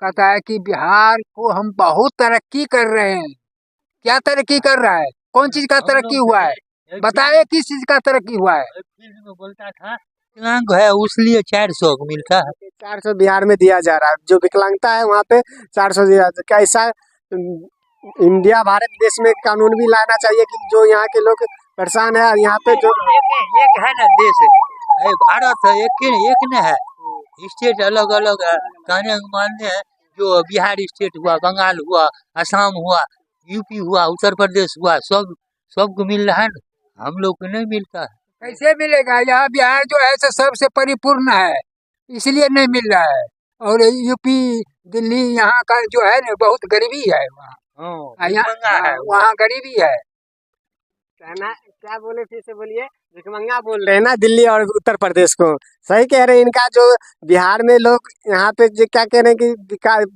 कहता है कि बिहार को हम बहुत तरक्की कर रहे हैं। क्या तरक्की कर रहा है? कौन चीज का तरक्की हुआ है? बताए किस चीज का तरक्की हुआ है? फिल्म में बोलता था विकलांग है उसलिए 400 को मिलता है। 400 बिहार में दिया जा रहा है, जो विकलांगता है वहाँ पे 400 दिया जाता है। क्या ऐसा इंडिया भारत देश में कानून भी लाना चाहिए कि जो यहाँ के लोग परेशान है, यहाँ पे जो एक है ना देश है भारत है, एक न है, स्टेट अलग अलग है। कहने का मानने है जो बिहार स्टेट हुआ, बंगाल हुआ, असम हुआ, यूपी हुआ, उत्तर प्रदेश हुआ, सबको मिल रहा है ना, हम लोग को नहीं मिलता है। कैसे मिलेगा? यहाँ बिहार जो है सो सबसे परिपूर्ण है, इसलिए नहीं मिल रहा है। और यूपी दिल्ली यहाँ का जो है ना बहुत गरीबी है वहाँ। वहाँ गरीबी है। कहना क्या बोले, फिर से बोलिए। भिखमंगा बोल रहे हैं ना दिल्ली और उत्तर प्रदेश को। सही कह रहे हैं। इनका जो बिहार में लोग यहाँ पे जो क्या कह रहे हैं कि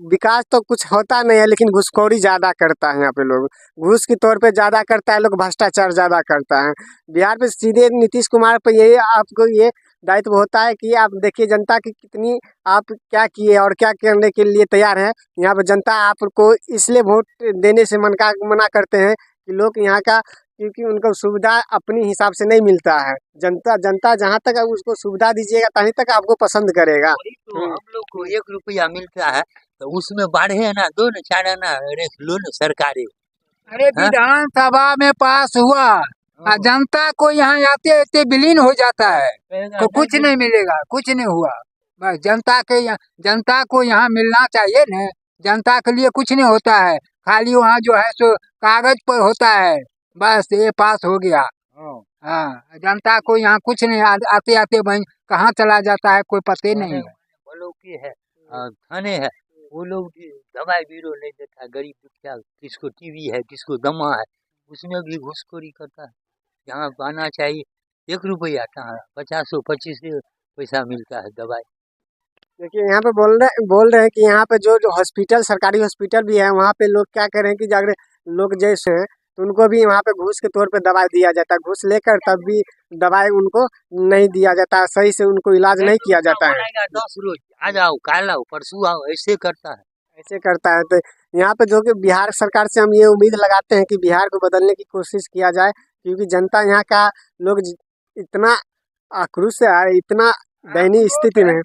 विकास तो कुछ होता नहीं है, लेकिन घूसखोरी ज्यादा करता है। यहाँ पे लोग घूस के तौर पे ज्यादा करता है, लोग भ्रष्टाचार ज्यादा करता है। बिहार पे सीधे नीतीश कुमार पे यही आपको ये दायित्व होता है कि आप देखिए जनता की कितनी आप क्या किए और क्या करने के लिए तैयार है। यहाँ पे जनता आपको इसलिए वोट देने से मना करते हैं कि लोग यहाँ का, क्योंकि उनको सुविधा अपनी हिसाब से नहीं मिलता है। जनता जहाँ तक उसको सुविधा दीजिएगा तभी तक आपको पसंद करेगा। तो हम लोग को 1 रुपया मिलता है तो उसमें बाढ़े ना दो न 4 आना रेख लो न सरकारी। अरे विधानसभा में पास हुआ, जनता को यहाँ आते आते विलीन हो जाता है तो कुछ नहीं मिलेगा, कुछ नहीं हुआ। बस जनता को यहाँ मिलना चाहिए न। जनता के लिए कुछ नहीं होता है, खाली वहाँ जो है सो कागज पर होता है, बस ये पास हो गया। हाँ, जनता को यहाँ कुछ नहीं, आते आते वहीं कहाँ चला जाता है कोई पते नहीं है। बोलो की है थाने है, वो लोग दवाई बीरो नहीं देता, गरीब दुखिया किसको टीवी है, किसको दमा है, उसमें भी घूसखोरी करता है। यहाँ आना चाहिए 1 रुपया कहाँ 50-25 पैसा मिलता है दवाई। देखिए यहाँ पे बोल रहे हैं कि यहाँ पे जो हॉस्पिटल, सरकारी हॉस्पिटल भी है, वहाँ पे लोग क्या कर रहे हैं कि जाकर लोग जैसे हैं तो उनको भी वहाँ पे घूस के तौर पे दवाई दिया जाता है। घूस लेकर तब भी दवाई उनको नहीं दिया जाता है, सही से उनको इलाज नहीं किया जाता है। 10 रोज आ जाओ, कल आओ, परसों आओ, ऐसे करता है। ऐसे करता है। तो यहाँ पे जो कि बिहार सरकार से हम ये उम्मीद लगाते हैं कि बिहार को बदलने की कोशिश किया जाए, क्योंकि जनता यहाँ का लोग इतना आक्रोश है, इतना दयनीय स्थिति में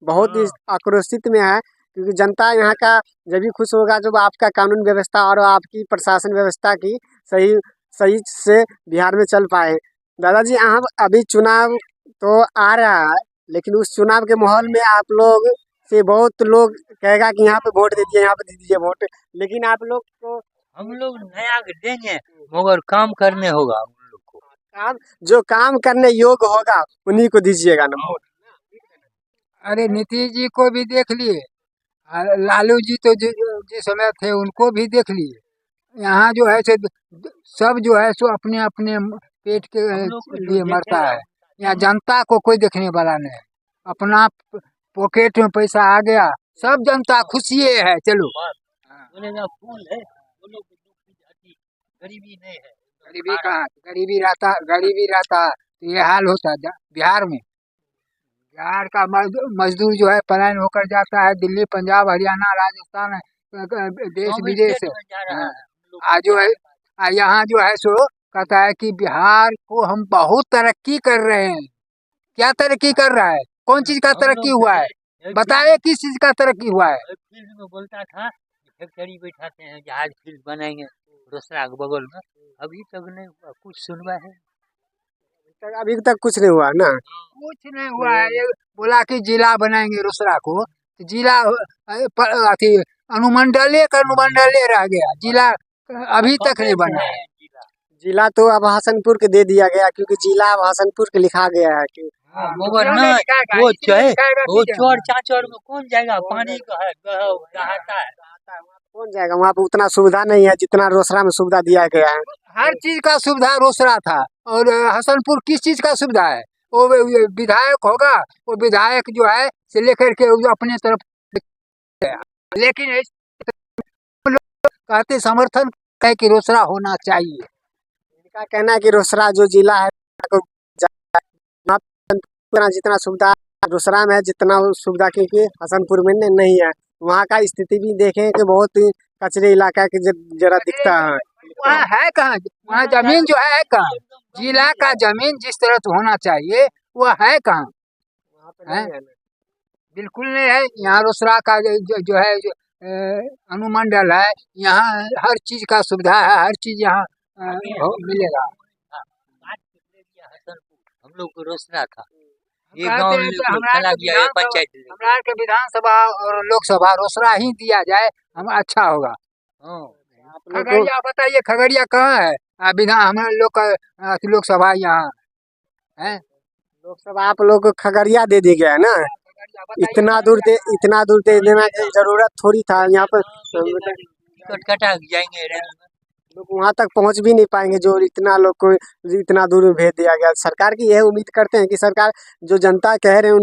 बहुत ही आक्रोशित में है। क्योंकि जनता यहाँ का जब भी खुश होगा जब आपका कानून व्यवस्था और आपकी प्रशासन व्यवस्था की सही सही से बिहार में चल पाए। दादाजी, आप अभी चुनाव तो आ रहा है, लेकिन उस चुनाव के माहौल में आप लोग से बहुत लोग कहेगा कि यहाँ पे वोट दे दीजिए, यहाँ पे दे दीजिए वोट, लेकिन आप लोग को हम लोग नया देंगे मगर काम करने होगा। हम लोग को जो काम करने योग्य होगा उन्हीं को दीजिएगा ना वोट। अरे नीतीश जी को भी देख लिए, लालू जी तो जिस समय थे उनको भी देख लिए। यहाँ जो है सो सब जो है सो अपने अपने पेट के लिए मरता है। यहाँ जनता को कोई देखने वाला नहीं है। अपना पॉकेट में पैसा आ गया, सब जनता खुशी है। चलो बोलेगा फूल है, वो लोग गरीबी नहीं है। गरीबी कहाँ, गरीबी रहता तो ये हाल होता बिहार में। बिहार का मजदूर जो है पलायन होकर जाता है दिल्ली, पंजाब, हरियाणा, राजस्थान, देश विदेश। आज जो है यहाँ जो है सो कहता है कि बिहार को हम बहुत तरक्की कर रहे हैं। क्या तरक्की कर रहा है? कौन चीज का तरक्की हुआ है? बताए किस चीज का तरक्की हुआ है? फील्ड में बोलता था फैक्ट्री बैठाते हैं, जहाज फील्ड बनाएंगे रोसड़ा के बगल में, अभी तक नहीं हुआ, कुछ सुनवा है? अभी तक कुछ नहीं हुआ ना, कुछ नहीं हुआ है। ये बोला कि जिला बनाएंगे रोसड़ा को, जिला अथी अनुमंडलीय का अनुमंडलीय रह गया, जिला अभी तक नहीं बना है। जिला तो अब हसनपुर के दे दिया गया, क्योंकि जिला अब हसनपुर के लिखा गया है कि मगर ना वो चोर चाचोर में कौन जाएगा, पानी का है रहता है, कौन जाएगा वहाँ पे? उतना सुविधा नहीं है जितना रोसड़ा में सुविधा दिया गया है। हर चीज का सुविधा रोसड़ा था, और हसनपुर किस चीज का सुविधा है? वो विधायक होगा, वो विधायक जो है से लेकर के अपने तरफ, लेकिन कहते समर्थन है कि रोसड़ा होना चाहिए। इनका कहना है कि रोसड़ा जो जिला है जितना सुविधा रोसड़ा में है, जितना सुविधा क्योंकि हसनपुर में नहीं है, वहाँ का स्थिति भी देखें कि बहुत ही कचरे इलाका के जरा दिखता है। वहाँ है कहाँ, वहाँ जमीन जो है कहाँ, जिला का जमीन जिस तरह से होना चाहिए वो है कहाँ, वहाँ पे नहीं है ना। बिल्कुल नहीं है। यहाँ रोसड़ा का जो है अनुमंडल है, यहाँ हर चीज का सुविधा है, हर चीज यहाँ मिलेगा। हम लोग को रोसड़ा था, ये कहते गांव हैं में कि हमरा चला के गया, ये विधानसभा पंचायत हमरा के विधानसभा और लोकसभा रोसड़ा ही दिया जाए हम अच्छा होगा। हाँ। आप लोग को खगड़िया बताइए, खगड़िया कहाँ है? विधान हम लोग का लोकसभा यहाँ है। लोकसभा आप लोग को खगड़िया दे दी गया है ना। खगड़िया बताइए, इतना दूर दे देना की जरूरत थोड़ी था। यहाँ पर टिकट कटा के जाएंगे रेल में। लोग वहाँ तक पहुँच भी नहीं पाएंगे जो इतना लोग को इतना दूर भेज दिया गया। सरकार की यह उम्मीद करते हैं कि सरकार जो जनता कह रहे हैं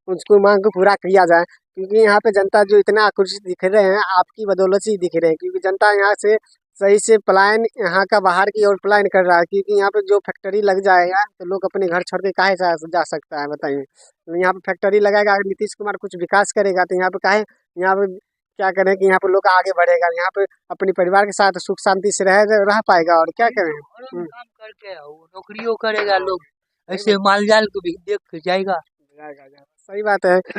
उसको मांग को पूरा किया जाए, क्योंकि यहाँ पे जनता जो इतना आक्रोशित दिख रहे हैं आपकी बदौलत से ही दिख रहे हैं, क्योंकि जनता यहाँ से सही से पलायन यहाँ का बाहर की ओर पलायन कर रहा है, क्योंकि यहाँ पे जो फैक्ट्री लग जाएगा तो लोग अपने घर छोड़ के काहे जा सकता है बताइए। तो यहाँ पे फैक्ट्री लगाएगा, अगर नीतीश कुमार कुछ विकास करेगा तो यहाँ पे काहे, यहाँ पे क्या करें कि यहाँ पे लोग आगे बढ़ेगा, यहाँ पे अपने परिवार के साथ सुख शांति से रह पाएगा, और क्या करें। काम करके वो नौकरियों करेगा लोग, ऐसे माल जाल को भी देख के जाएगा। सही बात है।